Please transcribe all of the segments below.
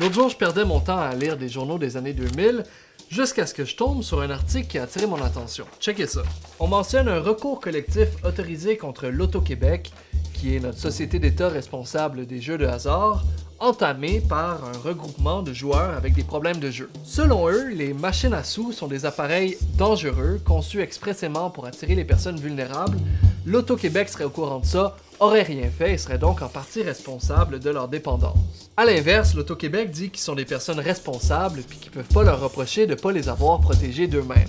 L'autre jour, je perdais mon temps à lire des journaux des années 2000 jusqu'à ce que je tombe sur un article qui a attiré mon attention. Checkez ça. On mentionne un recours collectif autorisé contre l'Auto-Québec, qui est notre société d'État responsable des jeux de hasard, entamé par un regroupement de joueurs avec des problèmes de jeu. Selon eux, les machines à sous sont des appareils dangereux, conçus expressément pour attirer les personnes vulnérables. L'Auto-Québec serait au courant de ça, aurait rien fait et serait donc en partie responsable de leur dépendance. A l'inverse, l'Auto-Québec dit qu'ils sont des personnes responsables puis qu'ils peuvent pas leur reprocher de pas les avoir protégés d'eux-mêmes.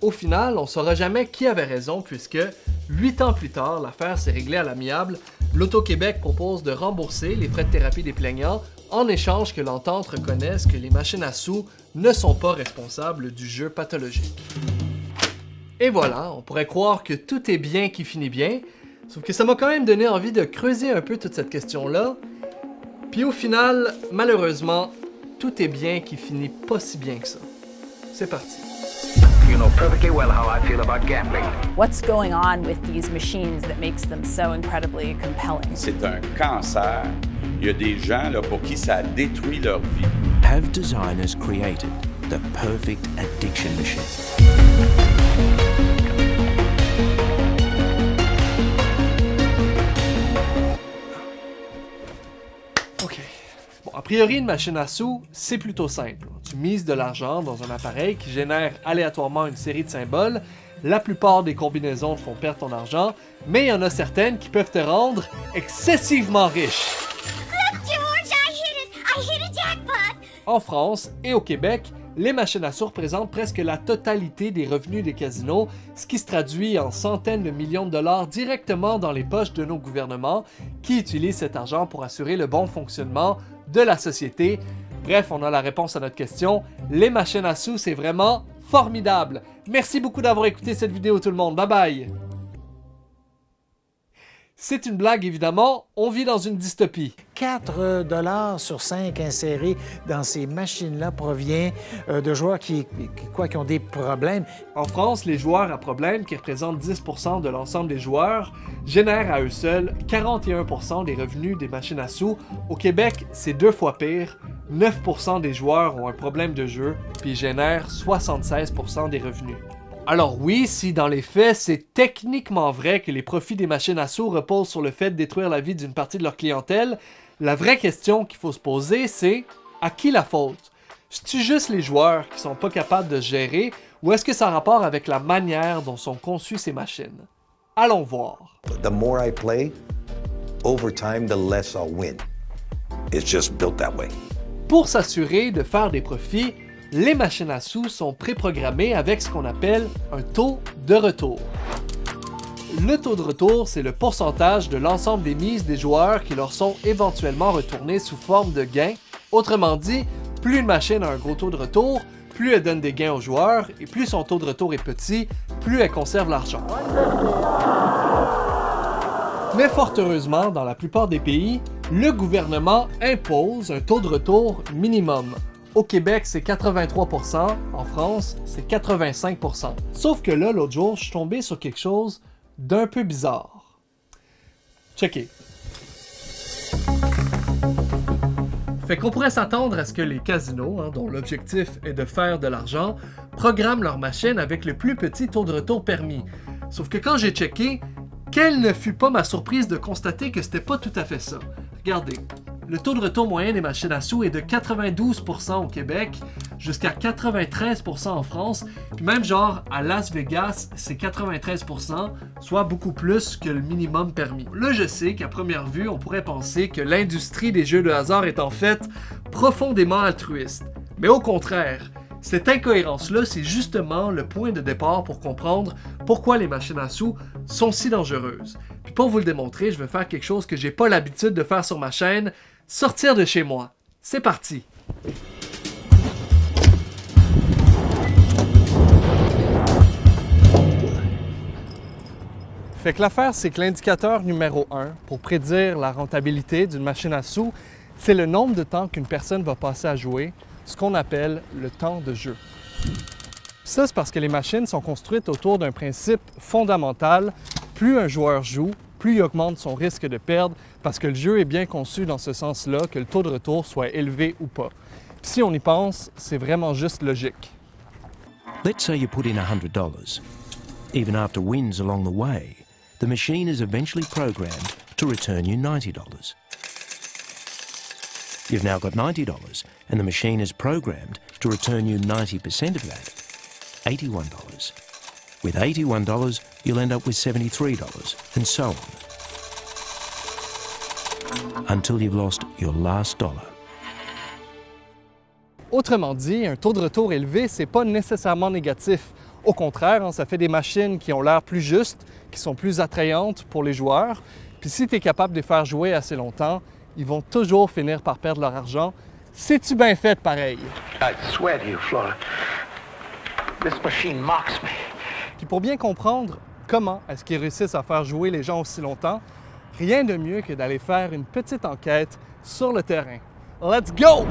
Au final, on saura jamais qui avait raison puisque, 8 ans plus tard, l'affaire s'est réglée à l'amiable. L'Auto-Québec propose de rembourser les frais de thérapie des plaignants en échange que l'entente reconnaisse que les machines à sous ne sont pas responsables du jeu pathologique. Et voilà, on pourrait croire que tout est bien qui finit bien, sauf que ça m'a quand même donné envie de creuser un peu toute cette question-là. Puis au final, malheureusement, tout est bien qui finit pas si bien que ça. C'est parti. You know perfectly well how I feel about gambling. What's going on with these machines that makes them so incredibly compelling? C'est un cancer. Il y a des gens là, pour qui ça détruit leur vie. Have designers created the perfect addiction machine? Ok. Bon, a priori, une machine à sous, c'est plutôt simple. Tu mises de l'argent dans un appareil qui génère aléatoirement une série de symboles. La plupart des combinaisons te font perdre ton argent, mais il y en a certaines qui peuvent te rendre excessivement riche. Look, George, I hit a jackpot! En France et au Québec, les machines à sous représentent presque la totalité des revenus des casinos, ce qui se traduit en centaines de millions de dollars directement dans les poches de nos gouvernements qui utilisent cet argent pour assurer le bon fonctionnement de la société. Bref, on a la réponse à notre question. Les machines à sous, c'est vraiment formidable. Merci beaucoup d'avoir écouté cette vidéo tout le monde. Bye bye! C'est une blague évidemment, on vit dans une dystopie. 4 $ sur 5 insérés dans ces machines-là provient de joueurs qui ont des problèmes. En France, les joueurs à problème, qui représentent 10% de l'ensemble des joueurs, génèrent à eux seuls 41% des revenus des machines à sous. Au Québec, c'est 2 fois pire. 9% des joueurs ont un problème de jeu, puis génèrent 76% des revenus. Alors oui, si dans les faits, c'est techniquement vrai que les profits des machines à sous reposent sur le fait de détruire la vie d'une partie de leur clientèle, la vraie question qu'il faut se poser, c'est à qui la faute? C'est-tu juste les joueurs qui sont pas capables de gérer, ou est-ce que ça a rapport avec la manière dont sont conçues ces machines? Allons voir. The more I play, over time, the less I'll win. It's just built that way. Pour s'assurer de faire des profits, les machines à sous sont préprogrammées avec ce qu'on appelle un taux de retour. Le taux de retour, c'est le pourcentage de l'ensemble des mises des joueurs qui leur sont éventuellement retournées sous forme de gains. Autrement dit, plus une machine a un gros taux de retour, plus elle donne des gains aux joueurs, et plus son taux de retour est petit, plus elle conserve l'argent. Mais fort heureusement, dans la plupart des pays, le gouvernement impose un taux de retour minimum. Au Québec, c'est 83%, en France, c'est 85%. Sauf que là, l'autre jour, je suis tombé sur quelque chose d'un peu bizarre. Checkez. Fait qu'on pourrait s'attendre à ce que les casinos, dont l'objectif est de faire de l'argent, programment leurs machines avec le plus petit taux de retour permis. Sauf que quand j'ai checké, quelle ne fut pas ma surprise de constater que c'était pas tout à fait ça. Regardez. Le taux de retour moyen des machines à sous est de 92% au Québec, jusqu'à 93% en France, puis même genre à Las Vegas, c'est 93%, soit beaucoup plus que le minimum permis. Là, je sais qu'à première vue, on pourrait penser que l'industrie des jeux de hasard est en fait profondément altruiste. Mais au contraire, cette incohérence-là, c'est justement le point de départ pour comprendre pourquoi les machines à sous sont si dangereuses. Puis pour vous le démontrer, je vais faire quelque chose que j'ai pas l'habitude de faire sur ma chaîne, sortir de chez moi. C'est parti! Fait que l'affaire, c'est que l'indicateur numéro 1 pour prédire la rentabilité d'une machine à sous, c'est le nombre de temps qu'une personne va passer à jouer, ce qu'on appelle le temps de jeu. Ça, c'est parce que les machines sont construites autour d'un principe fondamental. Plus un joueur joue, plus il augmente son risque de perdre parce que le jeu est bien conçu dans ce sens-là, que le taux de retour soit élevé ou pas. Puis si on y pense, c'est vraiment juste logique. Let's say you put in $100. Even after wins along the way, the machine is eventually programmed to return you $90. You've now got $90, and the machine is programmed to return you 90% of that, $81. With $81, you'll end up with $73, and so on, until you've lost your last dollar. Autrement dit, un taux de retour élevé, c'est pas nécessairement négatif. Au contraire, ça fait des machines qui ont l'air plus justes, qui sont plus attrayantes pour les joueurs. Puis si tu es capable de les faire jouer assez longtemps, ils vont toujours finir par perdre leur argent. C'est-tu bien fait pareil? I swear to you, Flora, this machine mocks me. Puis pour bien comprendre comment est-ce qu'ils réussissent à faire jouer les gens aussi longtemps, rien de mieux que d'aller faire une petite enquête sur le terrain. Let's go!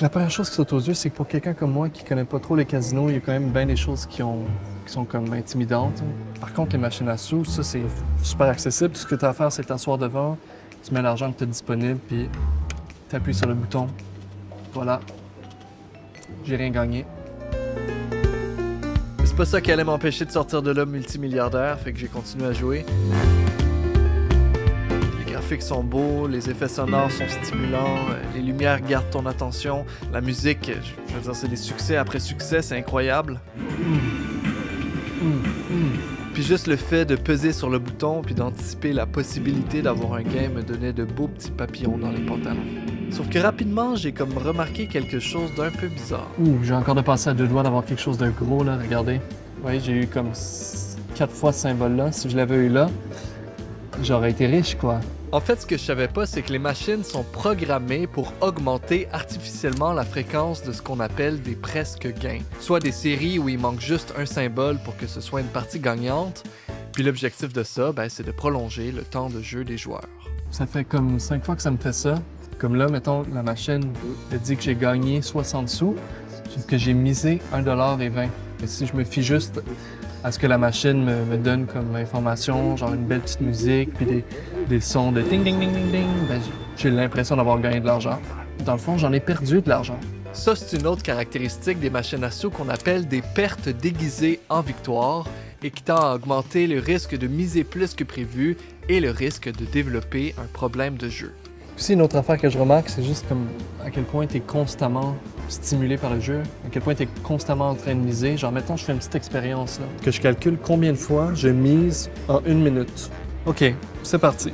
La première chose qui saute aux yeux, c'est que pour quelqu'un comme moi qui connaît pas trop les casinos, il y a quand même bien des choses qui sont comme intimidantes. Par contre, les machines à sous, ça c'est super accessible. Tout ce que tu as à faire, c'est t'asseoir devant, tu mets l'argent que tu as disponible, puis tu appuies sur le bouton. Voilà. J'ai rien gagné. C'est pas ça qui allait m'empêcher de sortir de là multimilliardaire, fait que j'ai continué à jouer. Les graphiques sont beaux, les effets sonores sont stimulants, les lumières gardent ton attention, la musique, je veux dire, c'est des succès après succès, c'est incroyable. Puis juste le fait de peser sur le bouton puis d'anticiper la possibilité d'avoir un game me donnait de beaux petits papillons dans les pantalons. Sauf que rapidement, j'ai comme remarqué quelque chose d'un peu bizarre. J'ai encore de passer à deux doigts d'avoir quelque chose de gros là, regardez. Vous voyez, j'ai eu comme 4 fois ce symbole-là. Si je l'avais eu là, j'aurais été riche, quoi. En fait, ce que je savais pas, c'est que les machines sont programmées pour augmenter artificiellement la fréquence de ce qu'on appelle des presque gains. Soit des séries où il manque juste un symbole pour que ce soit une partie gagnante. Puis l'objectif de ça, c'est de prolonger le temps de jeu des joueurs. Ça fait comme 5 fois que ça me fait ça. Comme là, mettons, la machine elle dit que j'ai gagné 60 sous, sauf que j'ai misé $1,20. Et si je me fie juste à ce que la machine me donne comme information, genre une belle petite musique, puis des sons de ding ding ding ding ding, j'ai l'impression d'avoir gagné de l'argent. Dans le fond, j'en ai perdu de l'argent. Ça, c'est une autre caractéristique des machines à sous qu'on appelle des pertes déguisées en victoire et qui tend à augmenter le risque de miser plus que prévu et le risque de développer un problème de jeu. Aussi, une autre affaire que je remarque, c'est juste comme à quel point tu es constamment stimulé par le jeu, à quel point tu es constamment en train de miser. Genre, mettons, je fais une petite expérience, là, que je calcule combien de fois je mise en 1 minute. OK, c'est parti.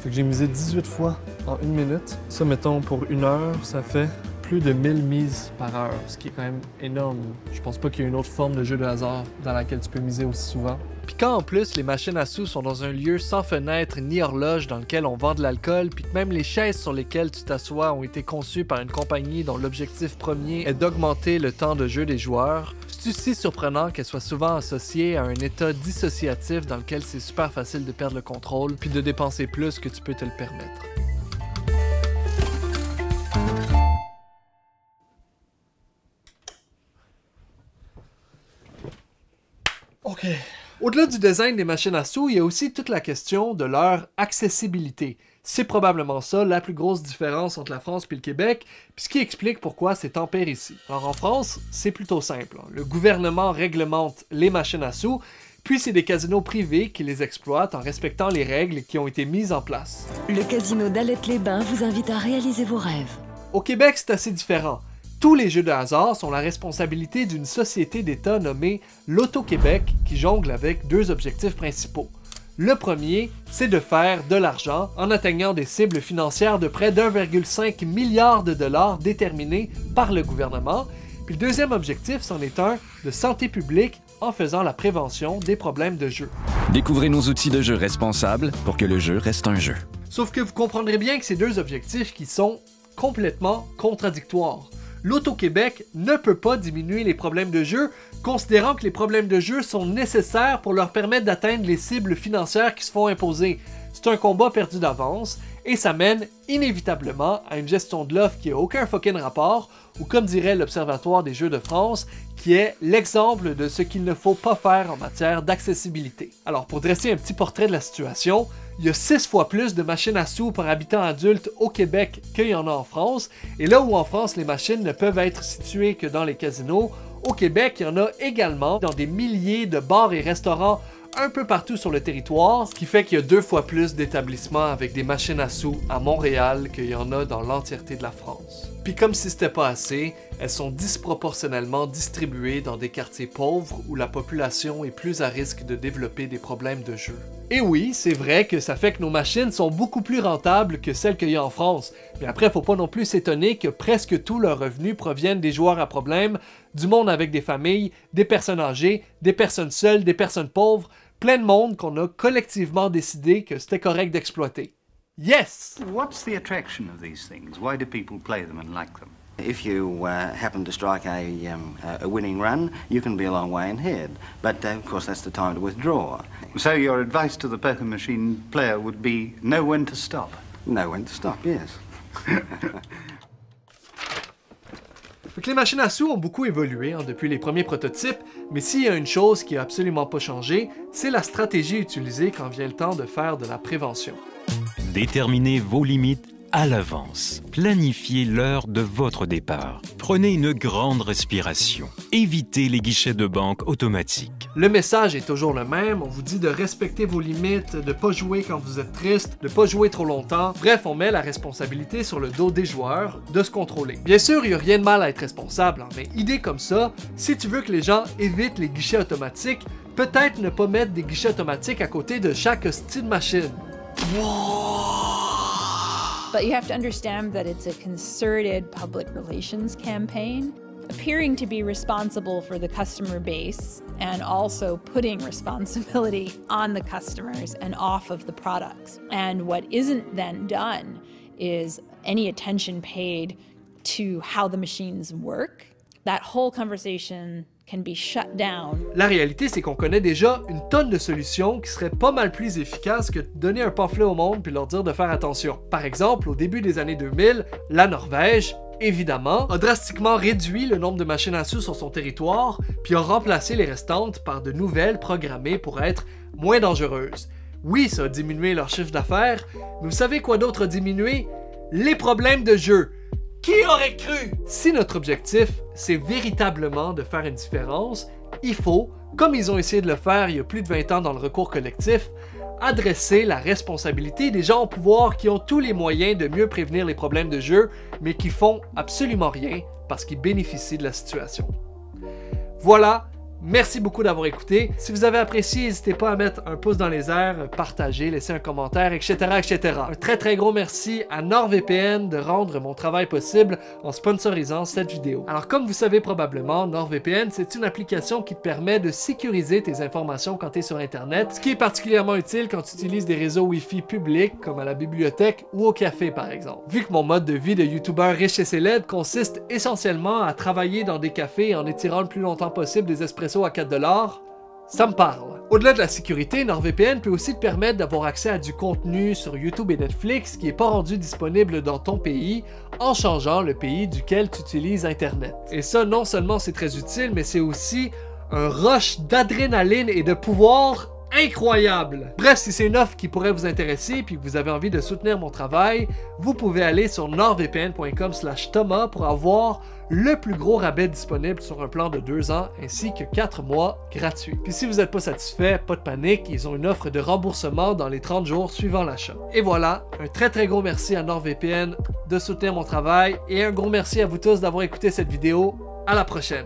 Fait que j'ai misé 18 fois en 1 minute. Ça, mettons, pour 1 heure, ça fait plus de 1000 mises par heure, ce qui est quand même énorme. Je pense pas qu'il y ait une autre forme de jeu de hasard dans laquelle tu peux miser aussi souvent. Puis quand en plus les machines à sous sont dans un lieu sans fenêtre ni horloge dans lequel on vend de l'alcool, puis que même les chaises sur lesquelles tu t'assois ont été conçues par une compagnie dont l'objectif premier est d'augmenter le temps de jeu des joueurs, c'est aussi surprenant qu'elle soit souvent associée à un état dissociatif dans lequel c'est super facile de perdre le contrôle puis de dépenser plus que tu peux te le permettre. OK. Au-delà du design des machines à sous, il y a aussi toute la question de leur accessibilité. C'est probablement ça la plus grosse différence entre la France et le Québec, puis ce qui explique pourquoi c'est en pair ici. Alors en France, c'est plutôt simple. Le gouvernement réglemente les machines à sous, puis c'est des casinos privés qui les exploitent en respectant les règles qui ont été mises en place. Le casino d'Alette-les-Bains vous invite à réaliser vos rêves. Au Québec, c'est assez différent. Tous les jeux de hasard sont la responsabilité d'une société d'État nommée l'Auto-Québec qui jongle avec 2 objectifs principaux. Le premier, c'est de faire de l'argent en atteignant des cibles financières de près d'1,5 milliard de dollars déterminées par le gouvernement. Puis le deuxième objectif, c'en est un de santé publique en faisant la prévention des problèmes de jeu. Découvrez nos outils de jeu responsables pour que le jeu reste un jeu. Sauf que vous comprendrez bien que ces 2 objectifs qui sont complètement contradictoires. L'Auto-Québec ne peut pas diminuer les problèmes de jeu, considérant que les problèmes de jeu sont nécessaires pour leur permettre d'atteindre les cibles financières qui se font imposer. C'est un combat perdu d'avance, et ça mène inévitablement à une gestion de l'offre qui n'a aucun fucking rapport, ou comme dirait l'Observatoire des Jeux de France, qui est l'exemple de ce qu'il ne faut pas faire en matière d'accessibilité. Alors pour dresser un petit portrait de la situation, il y a 6 fois plus de machines à sous par habitant adulte au Québec qu'il y en a en France, et là où en France les machines ne peuvent être situées que dans les casinos, au Québec il y en a également dans des milliers de bars et restaurants un peu partout sur le territoire, ce qui fait qu'il y a 2 fois plus d'établissements avec des machines à sous à Montréal qu'il y en a dans l'entièreté de la France. Puis comme si c'était pas assez, elles sont disproportionnellement distribuées dans des quartiers pauvres où la population est plus à risque de développer des problèmes de jeu. Et oui, c'est vrai que ça fait que nos machines sont beaucoup plus rentables que celles qu'il y a en France, mais après faut pas non plus s'étonner que presque tous leurs revenus proviennent des joueurs à problème, du monde avec des familles, des personnes âgées, des personnes seules, des personnes pauvres, plein de monde qu'on a collectivement décidé que c'était correct d'exploiter. Yes! What's the attraction of these things? Why do people play them and like them? If you happen to strike a winning run, you can be a long way ahead. But of course that's the time to withdraw. So your advice to the poker machine player would be know when to stop? Know when to stop, yes. Donc les machines à sous ont beaucoup évolué depuis les premiers prototypes, mais s'il y a une chose qui n'a absolument pas changé, c'est la stratégie utilisée quand vient le temps de faire de la prévention. Déterminez vos limites à l'avance. Planifiez l'heure de votre départ. Prenez une grande respiration. Évitez les guichets de banque automatiques. Le message est toujours le même, on vous dit de respecter vos limites, de ne pas jouer quand vous êtes triste, de ne pas jouer trop longtemps. Bref, on met la responsabilité sur le dos des joueurs de se contrôler. Bien sûr, il n'y a rien de mal à être responsable, mais idée comme ça, si tu veux que les gens évitent les guichets automatiques, peut-être ne pas mettre des guichets automatiques à côté de chaque hostie de machine. But you have to understand that it's a concerted public relations campaign, appearing to be responsible for the customer base and also putting responsibility on the customers and off of the products. And what isn't then done is any attention paid to how the machines work. That whole conversation can be shut down. La réalité, c'est qu'on connaît déjà une tonne de solutions qui seraient pas mal plus efficaces que de donner un pamphlet au monde puis leur dire de faire attention. Par exemple, au début des années 2000, la Norvège, évidemment, a drastiquement réduit le nombre de machines à sous sur son territoire puis a remplacé les restantes par de nouvelles programmées pour être moins dangereuses. Oui, ça a diminué leur chiffre d'affaires, mais vous savez quoi d'autre a diminué? Les problèmes de jeu. Qui aurait cru? Si notre objectif, c'est véritablement de faire une différence, il faut, comme ils ont essayé de le faire il y a plus de 20 ans dans le recours collectif, adresser la responsabilité des gens au pouvoir qui ont tous les moyens de mieux prévenir les problèmes de jeu, mais qui font absolument rien parce qu'ils bénéficient de la situation. Voilà. Merci beaucoup d'avoir écouté. Si vous avez apprécié, n'hésitez pas à mettre un pouce dans les airs, partager, laisser un commentaire, etc., etc. Un très gros merci à NordVPN de rendre mon travail possible en sponsorisant cette vidéo. Alors comme vous savez probablement, NordVPN, c'est une application qui te permet de sécuriser tes informations quand tu es sur Internet, ce qui est particulièrement utile quand tu utilises des réseaux Wi-Fi publics comme à la bibliothèque ou au café par exemple. Vu que mon mode de vie de youtubeur riche et célèbre consiste essentiellement à travailler dans des cafés en étirant le plus longtemps possible des espressos à 4$, ça me parle. Au-delà de la sécurité, NordVPN peut aussi te permettre d'avoir accès à du contenu sur YouTube et Netflix qui n'est pas rendu disponible dans ton pays en changeant le pays duquel tu utilises Internet. Et ça, non seulement c'est très utile, mais c'est aussi un rush d'adrénaline et de pouvoir incroyable. Bref, si c'est une offre qui pourrait vous intéresser puis que vous avez envie de soutenir mon travail, vous pouvez aller sur nordvpn.com/Thomas pour avoir le plus gros rabais disponible sur un plan de 2 ans ainsi que 4 mois gratuits. Puis si vous n'êtes pas satisfait, pas de panique, ils ont une offre de remboursement dans les 30 jours suivant l'achat. Et voilà, un très gros merci à NordVPN de soutenir mon travail et un gros merci à vous tous d'avoir écouté cette vidéo. À la prochaine.